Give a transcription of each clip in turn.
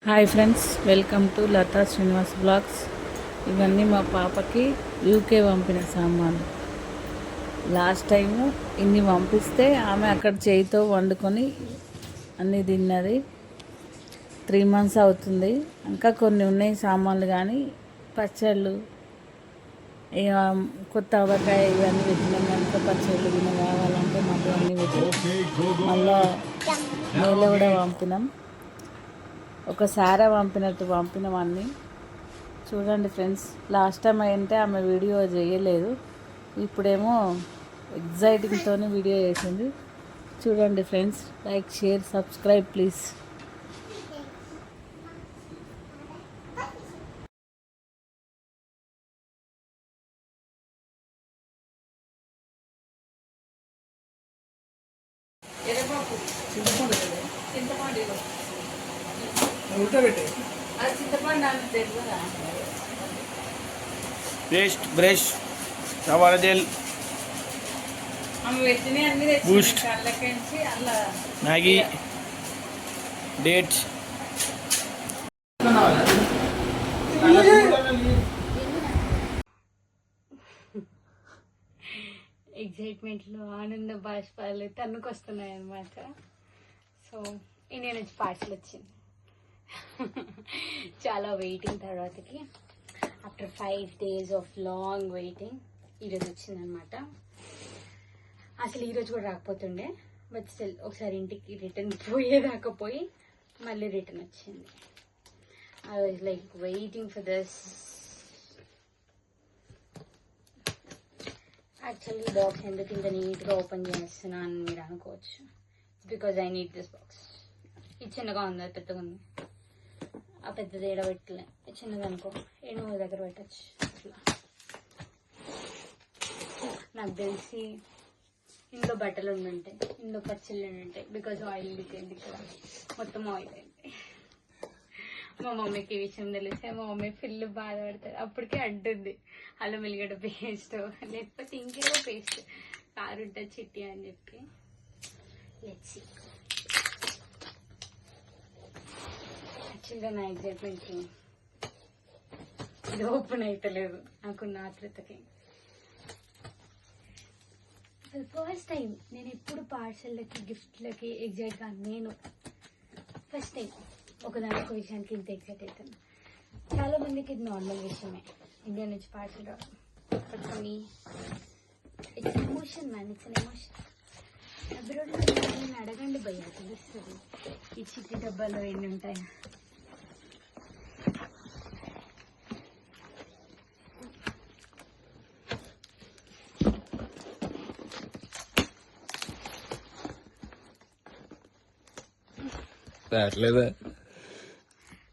Hi friends, welcome to Latha Srinivas blogs. ఇవన్నీ మా పాపకి యూకే పంపిన సామాన్లు. లాస్ట్ టైము ఇన్ని పంపిస్తే ఆమె అక్కడ చేయితో వండుకొని అన్నీ తిన్నది. 3 months అవుతుంది. ఇంకా కొన్ని ఉన్నాయి సామాన్లు, కానీ పచ్చళ్ళు, ఇక కొత్త ఆవకాయ ఇవన్నీ పెట్టినాం కనుక పచ్చళ్ళు తిన కావాలంటే మాకు అన్నీ పెట్టి మళ్ళా నెల కూడా పంపినాం. ఒకసారి పంపినట్టు పంపినాం అన్నీ. చూడండి ఫ్రెండ్స్, లాస్ట్ టైం అయితే ఆమె వీడియో చేయలేదు, ఇప్పుడేమో ఎగ్జైటింగ్తో వీడియో చేసింది. చూడండి friends, like, share, subscribe please. Paste, brush, సవాల జెల్, బూస్ట్, మ్యాగీ, డేట్స్. ఎగ్జైట్మెంట్లో ఆనంద బాష్పాలు తన్నుకొస్తున్నాయి అన్నమాట. సో ఇండియా నుంచి పార్సల్ వచ్చింది. చాలా వెయిటింగ్ తర్వాతకి, after 5 days of long waiting ఈరోజు వచ్చిందనమాట. అసలు ఈరోజు కూడా రాకపోతుండే, బట్ స్టిల్ ఒకసారి ఇంటికి రిటర్న్ పోయేదాకపోయి మళ్ళీ రిటర్న్ వచ్చింది. I was like waiting for this. Actually box ఎందుకు ఇంత నీట్గా ఓపెన్ చేస్తున్నా అని మీరు అనుకోవచ్చు. Because I need this box. ఇది చిన్నగా ఉంది, అది పెద్దగా ఉంది. ఆ పెద్దది ఏడ పెట్టలే, చిన్నది అనుకో ఏడో దగ్గర పెట్టచ్చు. అట్లా నాకు తెలిసి ఇందులో బట్టలు ఉండుంటాయి, ఇందులో పచ్చళ్ళు ఉండుంటాయి. బికాజ్ ఆయిల్ లీకేజ్, ఇక్కడ మొత్తం ఆయిల్ అయింది. మా మమ్మీకి ఈ విషయం తెలిస్తే మా మమ్మీ ఫుల్ బాధపడతారు. అప్పటికే అంటుంది అల్లం వెల్లిగడ్డ పేస్ట్ లేకపోతే ఇంకేదో పేస్ట్ కారు ఉంటుంది చిట్టి అని చెప్పి. Let's see. యాక్చువల్గా నా ఎగ్జైట్మెంట్కి ఇది ఓపెన్ అవుతలేదు, నాకున్న ఆతృతకి. ఫస్ట్ టైం నేను ఎప్పుడు పార్సల్లకి, గిఫ్ట్లకి ఎగ్జైట్గా నేను ఫస్ట్ టైం ఒకదానికి విషయానికి ఇంత ఎగ్జైట్ అవుతాను. చాలా మందికి ఇది నార్మల్ విషయమే, ఇండియా నుంచి పార్సల్ రావడం. But for me it's emotion man, it's an emotion. అబ్రాడ్లో నేను అడగండి భయ్యా, తెలుస్తుంది ఈ చిట్టి డబ్బాలో ఎన్ని ఉంటాయి.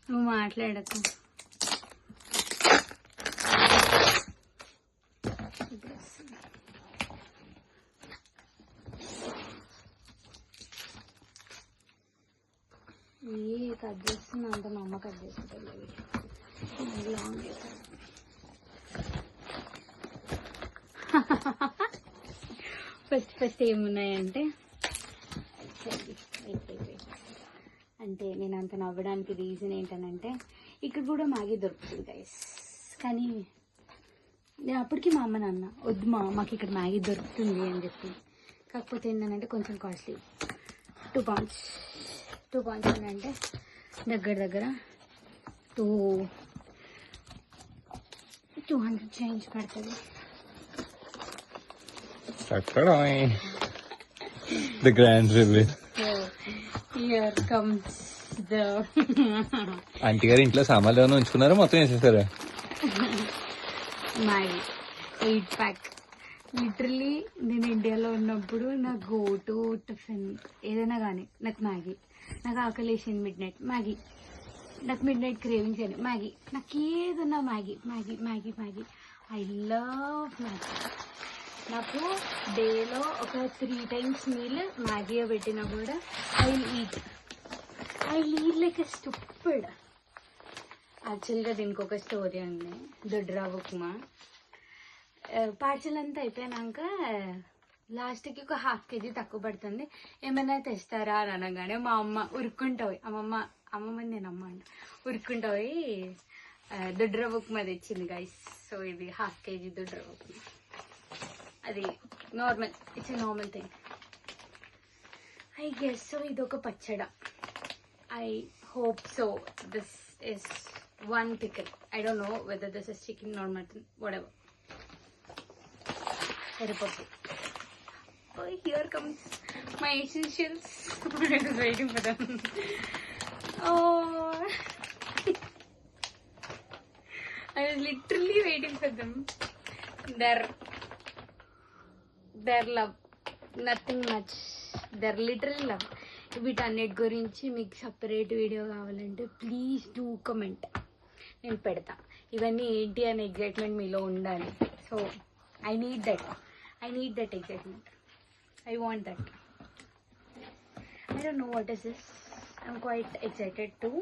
నువ్వు మాట్లాడకు. ఏ కట్ చేస్తున్నా అంత మా అమ్మ కట్ చేస్తుంది. లాంగ్ ఫస్ట్ ఏమున్నాయంటే, అంటే నేను అంత నవ్వడానికి రీజన్ ఏంటనంటే, ఇక్కడ కూడా మ్యాగీ దొరుకుతుంది గైస్. కానీ నేను అప్పటికి మా అమ్మ నాన్న వద్దు మాకు ఇక్కడ మ్యాగీ దొరుకుతుంది అని చెప్పి. కాకపోతే ఏంటంటే కొంచెం కాస్ట్లీ, 2 pounds ఏంటంటే దగ్గర 200 చేంజ్ పడుతుంది. The grand reveal. Here comes the aunty గారు ఇంట్లో సామాన్లు ఏమైనా ఉంచుకున్నారా, మొత్తం వేసేసారా? Maggi 8 pack. లిటరలీ నేను ఇండియాలో ఉన్నప్పుడు నా గో టు టిఫిన్ ఏదైనా కానీ నాకు మ్యాగీ. నాకు ఆకలి వేసింది మిడ్-నైట్ మ్యాగీ, నాకు మిడ్-నైట్ క్రేవింగ్స్ అని మ్యాగీ, నాకు ఏదన్నా మ్యాగీ. I love Maggi. నాకు డేలో ఒక 3 times మీల్ మ్యాగీ పెట్టినా కూడా I eat like a stupid. యాక్చువల్గా దీనికి ఒక స్టోరీ ఉంది. దొడ్రావు ఉప్మా పార్సల్ అంతా అయిపోయినాక లాస్ట్కి ఒక 1/2 kg తక్కువ పడుతుంది, ఏమైనా తెస్తారా అని అనగానే మా అమ్మ ఉరుక్కుంటావు. అమ్మమ్మ నేను అమ్మ అంట, ఉరుక్కుంటా పోయి దొడ్ర ఉప్మా తెచ్చింది గైస్. సో ఇది 1/2 kg దొడ్ర ఉప్మా. అది normal, it's normal thing I guess. So ఇది ఒక పచ్చడ. I hope so. This is one pickle. I don't know whether this is chicken or mutton, whatever. Oh, here comes my essentials. I was waiting for them. Oh, I was literally waiting for them. Their love, nothing much. Their literal love. వీటన్నిటి గురించి మీకు separate video కావాలంటే please do comment, నేను పెడతా. ఇవన్నీ ఏంటి అనే excitement మీలో ఉండాలి. So I need that excitement. I want that. I don't know what is this. I'm quite excited to.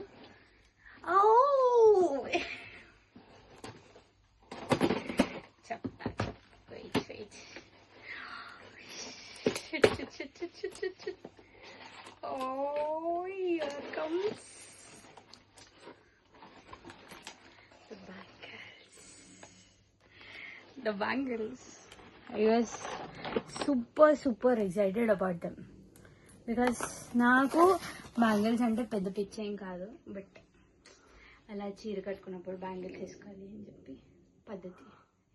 చెప్తా. Wait. Oh, here comes the bangles. I was super excited about them because నాకు bangles అంటే పెద్ద పిచ్చి ఏం కాదు, but అలా చీర కట్టుకున్నప్పుడు bangles వేసుకోవాలి అని చెప్పి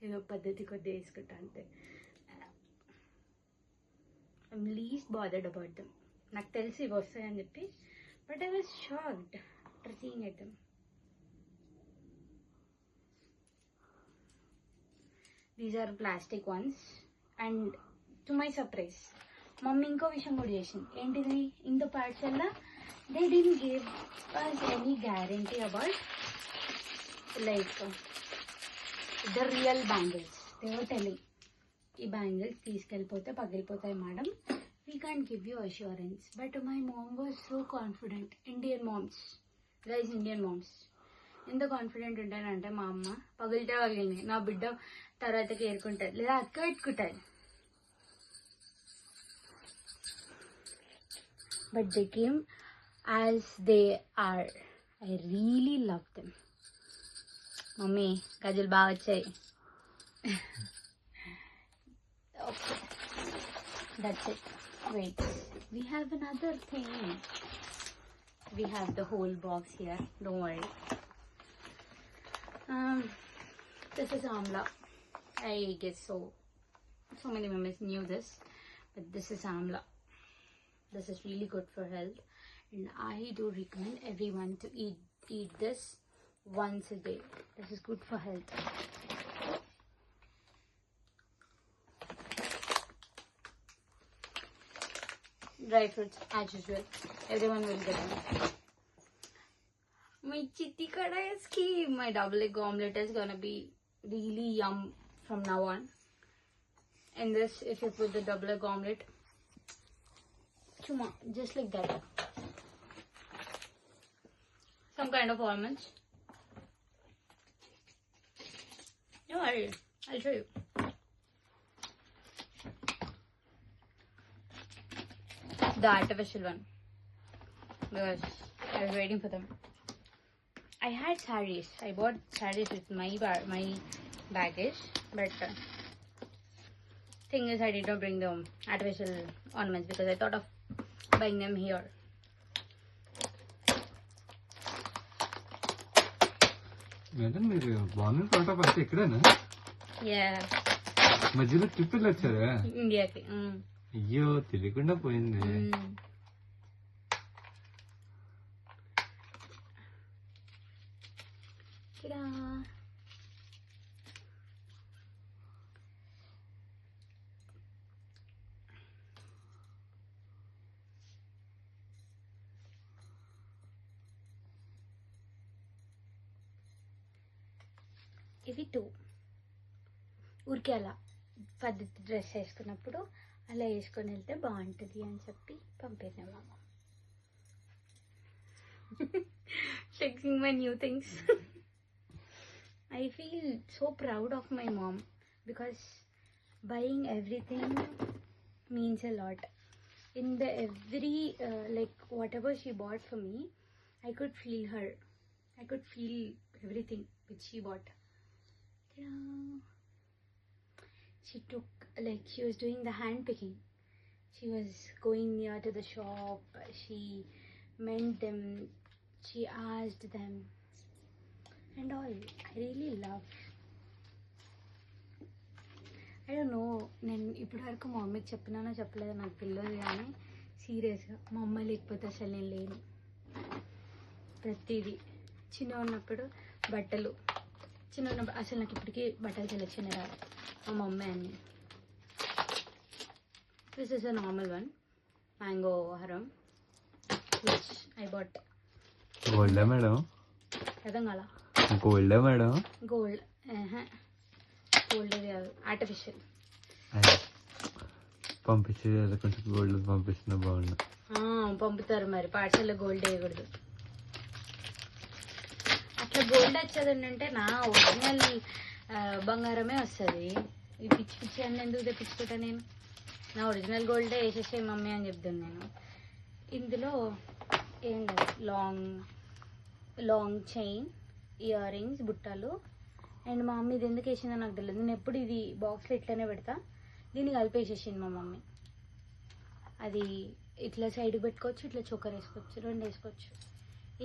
ఏదో పద్ధతి కొద్దిగా వేసుకుంటా అంతే. I'm least bothered about them. నాకు తెలిసి ఇవి వస్తాయని చెప్పి, but I was shocked after seeing at them. These are plastic ones. And to my surprise mummy ఇంకో విషయం కూడా చేసింది. ఏంటిది? In the parcel they didn't give us any guarantee about like the real bangles. They were telling, ఈ bangles తీసుకెళ్ళిపోతే పగిలిపోతాయి madam, we can't give you assurance. But my mom was so confident. Indian moms, guys, Indian moms ఎంత confident ఉంటానంటే, మా అమ్మ పగిలితే పగిలినాయి, నా బిడ్డ తర్వాతకి ఏరుకుంటుంది లేదా అక్క పెట్టుకుంటుంది. But they came as they are. I really love them. Mummy గజులు బాగా వచ్చాయి. Okay, that's it. Wait, we have another thing. We have the whole box here, don't worry. This is amla. I guess so many members knew this, but this is amla. This is really good for health, and I do recommend everyone to eat this once a day. This is good for health. Dry fruits as usual. Everyone will get them. My chitti kada is key. My double egg omelette is gonna be really yum from now on. And this, if you put the double egg omelette, chuma, just like that. Some kind of almonds. No worry, I'll show you. The artificial one, because I was waiting for them. I had sarees. I bought sarees with my baggage, but thing is I did not bring the artificial ornaments because I thought of buying them here. Madam మీరు బాగుంది తోట first ఇక్కడేనా? Yeah. మధ్యలో trip వెళ్ళొచ్చారా? ఇండియాకి. అయ్యో తెలియకుండా పోయింది. ఇవి 2 ఊరికే అలా పద్ధతి డ్రెస్ వేసుకున్నప్పుడు అలా వేసుకొని వెళ్తే బాగుంటుంది అని చెప్పి పంపిద్దాం. Flexing my new things. I feel so proud of my mom because buying everything means a lot. In the every like whatever she bought for me, I could feel her. I could feel everything which she bought. She took, like, she was doing the hand picking. She was going near to the shop. She meant them. She asked them and all. I really love. I don't know, నేను ఇప్పటి వరకు మా మమ్మీకి చెప్పినానో చెప్పలేదో నాకు తెలియదు, కానీ సీరియస్గా మా అమ్మ లేకపోతే అసలు నేను లేను. ప్రతిదీ చిన్న ఉన్నప్పుడు బట్టలు, చిన్న ఉన్నప్పుడు అసలు నాకు ఇప్పటికీ బట్టలు సెలెక్షన్ రాదు, మా మమ్మీ అన్ని. This is a normal one, mango హారం, విచ్ ఐ బాట్. గోల్డా మేడం? అర్థం కాల. గోల్డా మేడం? గోల్డ్ గోల్డ్ కాదు, ఆర్టిఫిషియల్. పంపించే కొంచెం గోల్డ్ పంపిస్తున్నా బాగుండు. పంపుతారు మరి, పార్సల్లో గోల్డ్ వేయకూడదు. అట్లా గోల్డ్ వచ్చేది అంటే నా ఒరిజినల్ బంగారమే వస్తుంది. ఈ పిచ్చి పిచ్చి అన్నీ ఎందుకు తెప్పించుకుంటా నేను? నా ఒరిజినల్ గోల్డే వేసేసే మమ్మీ అని చెప్తాను నేను. ఇందులో ఏం లేదు, లాంగ్ చైన్, ఇయర్ రింగ్స్, బుట్టలు. అండ్ మా మమ్మీ ఇది ఎందుకు వేసిందో నాకు తెలియదు. నేను ఎప్పుడు ఇది బాక్స్లో ఇట్లానే పెడతా, దీన్ని కలిపేసేసింది మా మమ్మీ. అది ఇట్లా సైడ్కి పెట్టుకోవచ్చు, ఇట్లా చోకర్ వేసుకోవచ్చు, రెండు వేసుకోవచ్చు.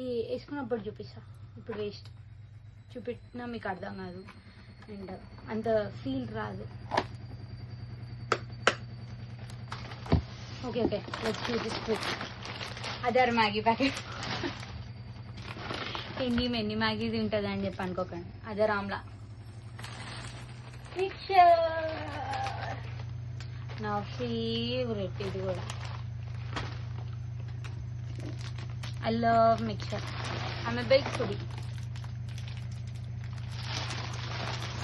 ఈ వేసుకున్నప్పుడు చూపిస్తా, ఇప్పుడు వేస్ట్ చూపెట్టినా మీకు అర్థం కాదు అండ్ అంత ఫీల్ రాదు. Okay let's do this quick. Other Maggi packet. ఎన్ని మ్యాగీ తింటుంది అని చెప్పి అనుకోకండి. అదర్ ఆమ్లా మిక్చర్, నా ఫేవరెట్ ఇది కూడా. I love mixture. I'm a big foodie.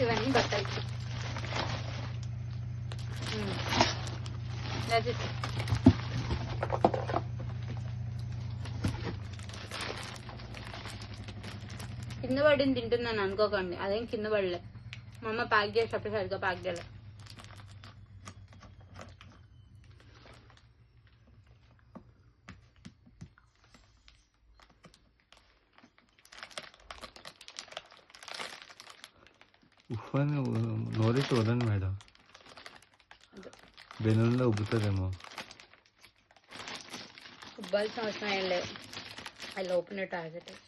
ఇవన్నీ బట్టలు. That's it. కింద పడింది తింటుందని అనుకోకండి, అదేం కింద పడలే. మా అమ్మ ప్యాక్ చేసేటప్పుడు సరిగ్గా ప్యాక్ చేయలే. ఉఫ్ఫని నోరెట్టి వదండి మేడం, బెలూన్లో ఉబ్బుతుందేమో. ఉబ్బాల్సిన అవసరం ఏం లేదు. I open it as it is.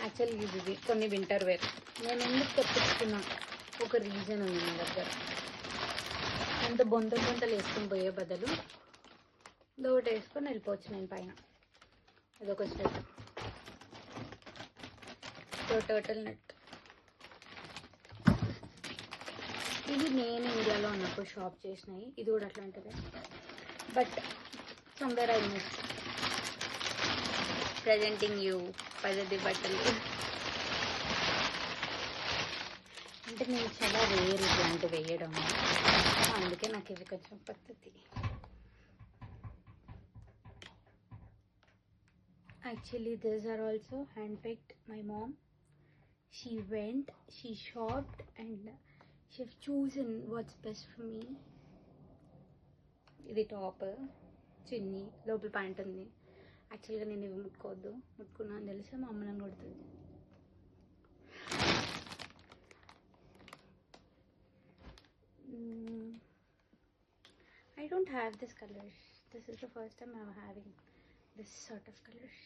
Actually ఇది కొన్ని వింటర్ వేర్. నేను ఎందుకు తెప్పించుకున్నా, ఒక రీజన్ ఉంది నా దగ్గర. అంత బొంతలు వేసుకొని పోయే బదులు ఒకటి వేసుకొని వెళ్ళిపోవచ్చు నేను పైన. అదొక స్టెప్. Turtle net. ఇది నేను ఇండియాలో ఉన్నప్పుడు షాప్ చేసినాయి. ఇది కూడా అట్లాంటిదే, but somewhere I miss presenting you పద్ధతి బట్టలు. అంటే నేను చాలా రేర్ ఇట్లాంటివి వేయడం, అందుకే నాకు ఇది కొంచెం పద్ధతి. Actually, these are also handpicked. My mom, she went, she shopped, and she have chosen what's best for me. ఇది టాప్, చున్నీ, లోపల ప్యాంట్ ఉంది. యాక్చువల్గా నేను ఇవి ముట్టుకోవద్దు, ముట్టుకున్నాను తెలిసి మా అమ్మ నన్ను కొడుతుంది. I don't have this colors. This is the first time I'm having this sort of colors.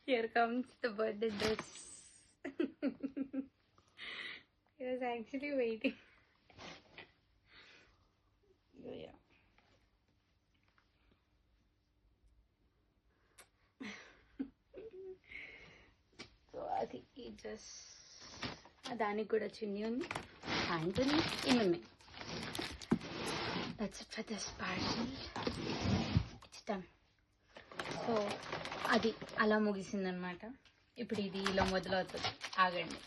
Here comes the birthday dress. He was actually waiting. Oh, yeah. So అది ఈ డ్రెస్, దానికి కూడా చున్నీ ఉంది, ప్యాంట్ ఉంది, ఇన్ని. That's it for this parcel. It's done. So అది అలా ముగిసిందనమాట. ఇప్పుడు ఇది ఇలా మొదలవుతుంది. ఆగండి.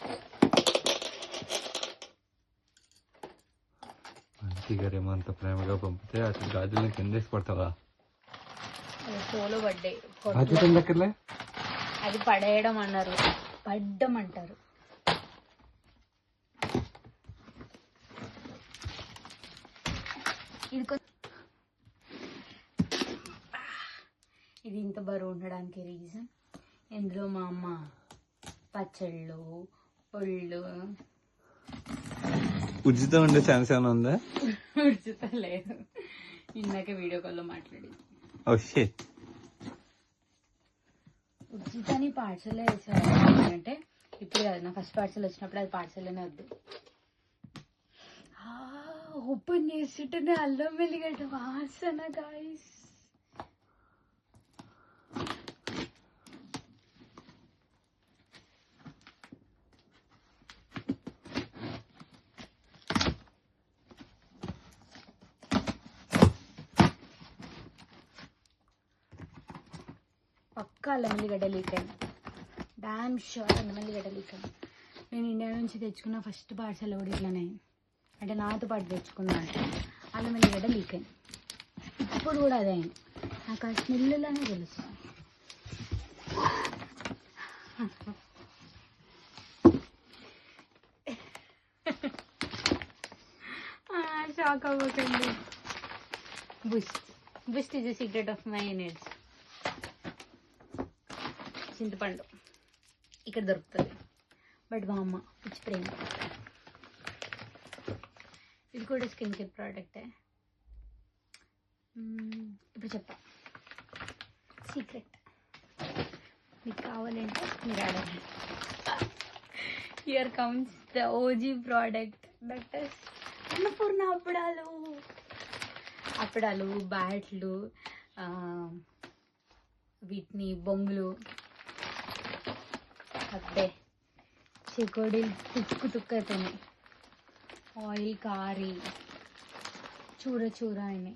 గారేమో అంత ప్రేమగా పంపితే అసలు గాజులు కింద వేసి పడతావా? సోలో బర్త్డే దగ్గరలే అది పడేయడం అన్నారు, పడ్డం అంటారు. ఇది ఇది ఇంత బరువు ఉండడానికి రీజన్ ఇందులో మా అమ్మ పచ్చళ్ళు పొళ్ళు ఉచితం ఉండే ఛాన్స్ ఏమైనా ఉందా? ఉచితం లేదు, ఇందాక వీడియో కాల్లో మాట్లాడింది. Oh shit. ఉచితాన్ని పార్సల్ వేసారు అంటే ఇప్పుడు కాదు, నా ఫస్ట్ పార్సల్ వచ్చినప్పుడు అది పార్సల్లోనే వద్దు. ఓపెన్ చేస్తుంటేనే అల్లం వెల్లిగడ్డ వాసన గాయస్. పక్కా అల్లం వెల్లిగడ్డ లీక్ అయింది, డామ్ షూర్ అల్లం వెల్లిగడ్డ లీక్ అయింది. నేను ఇండియా నుంచి తెచ్చుకున్న ఫస్ట్ పార్సల్ కూడా ఇట్లానే, అంటే నాతో పాటు తెచ్చుకున్నాను, అల్లం వెల్లిగడ్డ లీక్ అయింది. ఇప్పుడు కూడా అదే అయింది, నాకు ఆ స్మెల్లోనే తెలుసు. షాక్ అవ్వకండి. Boost is the secret of my needs. చింతపండు ఇక్కడ దొరుకుతుంది, బట్ మా అమ్మ పిచ్చి ప్రేమ. ఇది కూడా స్కిన్ కేర్ ప్రోడక్టే. ఇప్పుడు చెప్పా సీక్రెట్, మీకు కావాలంటే మీరు అడగండి. Here comes the OG product, that is Annapurna అప్పడాలు. అప్పడాలు, బ్యాట్లు, వీటిని బొంగులు, అబ్బే చెకోడీలు తుక్కు తుక్కు అయిపోయినాయి, ఆయిల్ కారి చూర అయినాయి.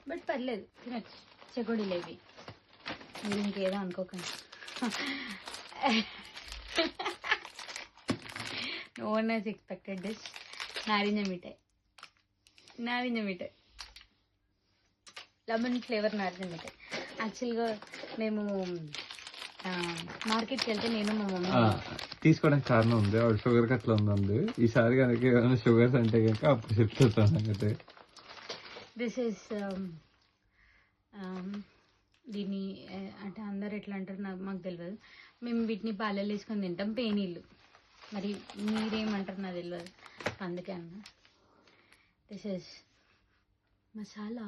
బట్ పర్లేదు, తినచ్చు. చెకోడీలు ఇవి, మీరు ఇంకేదో అనుకోకండి. No one he's expected this. నారింజ మిఠాయి లెమన్ ఫ్లేవర్ నారింజ మిఠాయి. యాక్చువల్గా మేము మార్కెట్కి వెళ్తే నేను మా మమ్మీ తీసుకోవడానికి కారణం ఉంది, ఆవిడ షుగర్ అట్లా ఉంది. ఈసారి కనుక ఏమైనా షుగర్స్ అంటే కనుక అప్పుడు చెప్తాను. దిస్ ఇస్ దీన్ని అంటే అందరు ఎట్లా అంటారు మాకు తెలియదు. మేము వీటిని పాలలు వేసుకొని తింటాం, పేనీళ్ళు. మరి మీరేమంటారు నాకు తెలియదు, అందుకే అన్న. This is masala,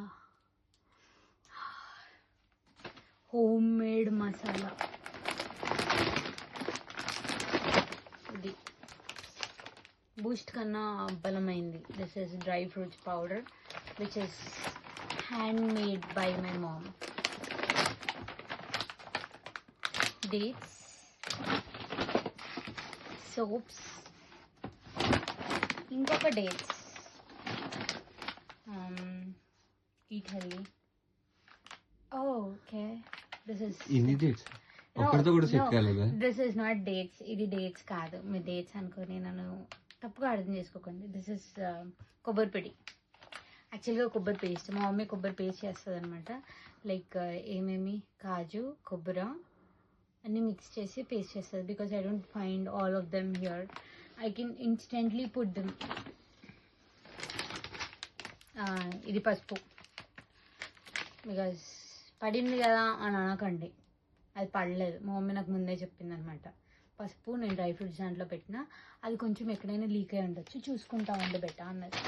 home made masala. ఇది బూస్ట్ కన్నా బలమైంది. This is dry fruits powder which is hand made by my mom. Dates, soaps, ఇంకొక dates, eat healthy. Okay, this is ఒక్కడితో కూడా సెట్ కాలేదా? This is not dates. ఇది డేట్స్ కాదు, మీరు డేట్స్ అనుకొని నన్ను తప్పుగా అర్థం చేసుకోకండి. దిస్ ఇస్ కొబ్బరి పొడి. యాక్చువల్గా కొబ్బరి పేస్ట్, మా మమ్మీ కొబ్బరి పేస్ట్ చేస్తుంది అనమాట. లైక్ ఏమేమి కాజు, కొబ్బరి అన్నీ మిక్స్ చేసి పేస్ట్ చేస్తుంది. Because I don't find all of them here, I can instantly put them. ఇది పసుపు, బికాస్ పడింది కదా అని అనకండి, అది పడలేదు. మా మమ్మీ నాకు ముందే చెప్పింది అనమాట. పసుపు నేను డ్రై ఫ్రూట్స్ దాంట్లో పెట్టిన, అది కొంచెం ఎక్కడైనా లీక్ అయి ఉండొచ్చు, చూసుకుంటా ఉండి పెట్టా అన్నది.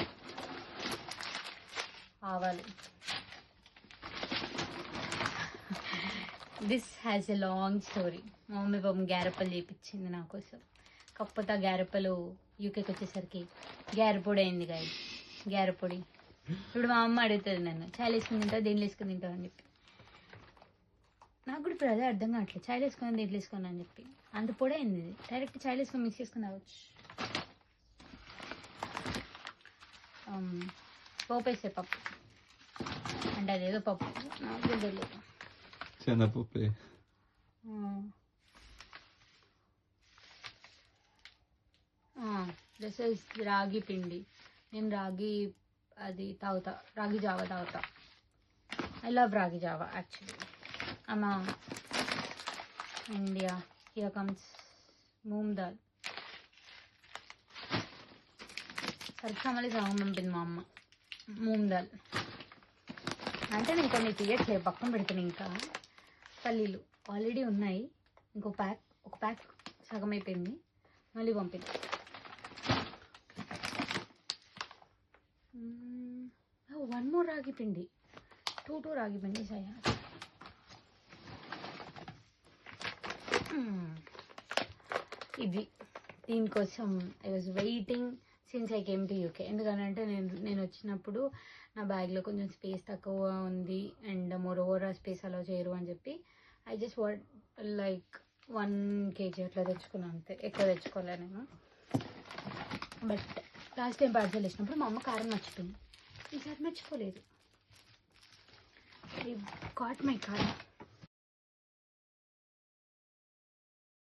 ఆవాలు. This has a long story. మా మమ్మీ పాపం గ్యారెప్పలు చేయించింది నా కోసం. కాకపోతే ఆ గ్యారెప్పలు యూకేకి వచ్చేసరికి గ్యారెపొడి అయింది గాయ, గ్యారెపొడి. ఇప్పుడు మా అమ్మ అడుగుతుంది నన్ను, చాయ్ వేసుకుని తింటావు, దేంట్లో వేసుకుని తింటావు అని చెప్పి. నాకు కూడా ఇప్పుడు అదే అర్థం కావట్లేదు, చాయ్ వేసుకొని దేంట్లో వేసుకుని అని చెప్పి. అంత పొడి అయింది ఇది, డైరెక్ట్ చాయ్ వేసుకొని మిక్స్ చేసుకుని రావచ్చు. పోపు వేసే పప్పు అంటే అదేదో పప్పు, నాకు తెలియదు. శనగపప్పు. దిస్ ఇస్ రాగి పిండి. నేను రాగి అది తాగుతా, రాగి జావా తాగుతా. ఐ లవ్ రాగి జావా యాక్చువల్లీ. అమ్మా India. Here comes moong dal. సరిగ్గా మళ్ళీ సగం పంపింది మా అమ్మ. మూంగ్ దాల్ అంటే నేను కొన్ని తీయట్లేదు, పక్కన పెడుతున్నాను. ఇంకా పల్లీలు ఆల్రెడీ ఉన్నాయి, ఒక ప్యాక్ సగం అయిపోయింది, మళ్ళీ పంపింది. వన్ మోర్ రాగి పిండి, టూ రాగి పిండి సాయా. ఇది దీనికోసం I was waiting since I came to UK. ఎందుకనంటే నేను వచ్చినప్పుడు నా బ్యాగ్లో కొంచెం స్పేస్ తక్కువ ఉంది అండ్ మోర్ ఓవర్ ఆ స్పేస్ అలా చేయరు అని చెప్పి I just what like 1 kg అట్లా తెచ్చుకున్నాను అంతే, ఎక్కువ తెచ్చుకోలే నేను. బట్ లాస్ట్ టైం పార్సల్ వేసినప్పుడు మా అమ్మ కారం మర్చిపోయింది, ఈసారి మర్చిపోలేదు. ఐ గాట్ మై కారం.